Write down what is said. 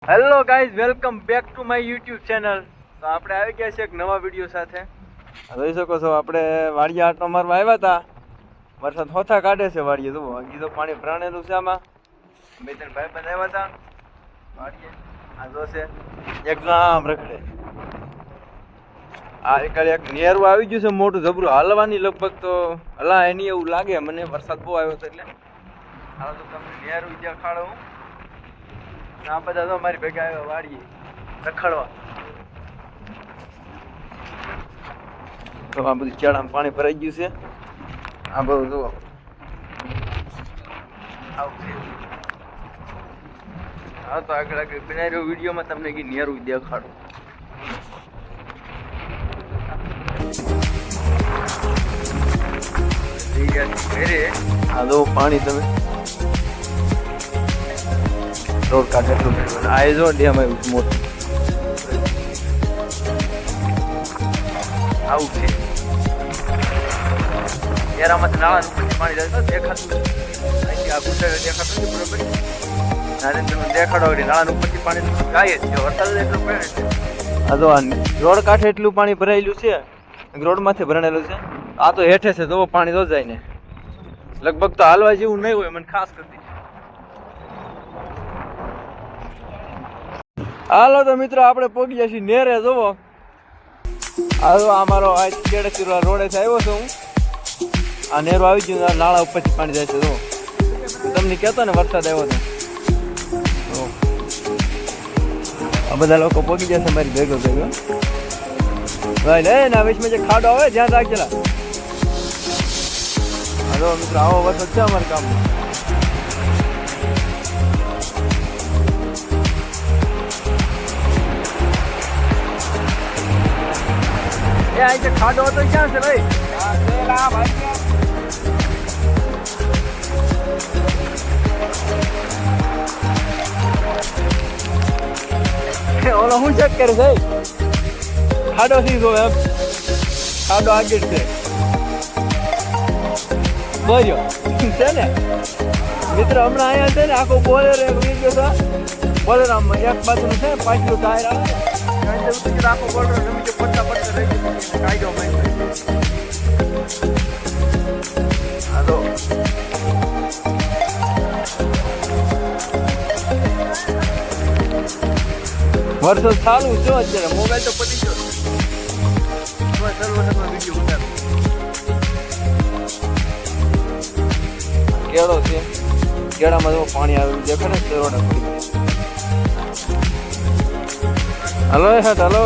Hello guys, welcome back to my YouTube channel. તો આપણે આવી ગયા છે એક નવા વિડીયો સાથે. જોઈ શકો છો, આપણે વાડીએ આટો મારવા આવ્યા હતા. વરસાદ હોથા કાઢે છે વાડીએ. જુઓ, હજી તો પાણી ભરાણેલું છે આમાં. બે ત્રણ ભાઈ બંધ આવ્યા હતા વાડીએ. આ જોશે એક આમ રખડે. આ એકાળી એક નેરું આવી ગયું છે મોટું જબરું, હાલવાની લગભગ તો હલા એની એવું લાગે મને. વરસાદ બહુ આવ્યો હતો એટલે હાલ તો તમને નેરું દેખાડું. આ બધા તો મારી ભેગા આવ્યા વાડીએ રખડવા. તો આ બધું ચાળામાં પાણી ભરાઈ ગયું છે. આ બધું જુઓ આવું છે. હા, તો આગળ આગળ બનાવ્યો વિડીયોમાં તમને કે નેરું દેખાડું. ઘરે આ દો પાણી તમે રોડ કાઢે એટલું આ જો ડેમ આવ્યું મોટું આવું છે. એરામાંથી નાળા ઉપરથી પાણી જાય તો દેખાતું આ ગુંડા દેખાતું નથી બરોબર. દેખાડો નાળા ઉપરથી પાણી જાય જ વરસાદ એટલું પડે છે. આ તો રોડ કાંઠે એટલું પાણી ભરાયેલું છે, રોડ માંથી ભરાયેલું છે. આ તો હેઠે છે તો પાણી તો જાય ને લગભગ તો હાલવા જેવું નહીં હોય મને ખાસ કરતી. હાલો તો મિત્રો, આપણે પહોંચી ગયા છીએ નેરે. જોવો આ મારો આ કેડેથી રોડે થી આવ્યો છું હું. આ નેરો આવી ગયું, નાળા ઉપરથી પાણી જાય છે. જો તમને કહેતો ને વરસાદ આવ્યો હતો. આ બધા લોકો પહોંચી જશે મારી ભેગો ભેગો. ભાઈ લે ના વિશમાં જે ખાડો આવે ધ્યાન રાખજેલા. હાલો મિત્રો, આવો વરસાદ છે અમારા કામમાં. એ આ જે ખાડો હતો ક્યાં છે ભાઈ? ઓલો શું ચેક કરે છે? ખાડો સીધો એમ, ખાડો આગળ છે બોલ્યો છે ને મિત્રો. હમણાં અહીંયા છે ને આખો બોલેર એક ગયો હતો. બોલેર આમ એક બાજુ છે ને પાછલું ટાયર આવે આખો બોલેર જમી પડતા પડતા રહી ગયો કાયદો હાલો. વરસાદ ચાલુ છે અત્યારે. મોબાઈલ તો પડી ગયો વિડીયો ઉતાર. કેળો છે, કેળામાં જો પાણી આવેલું દેખે ને. હાલો હેઠ હાલો.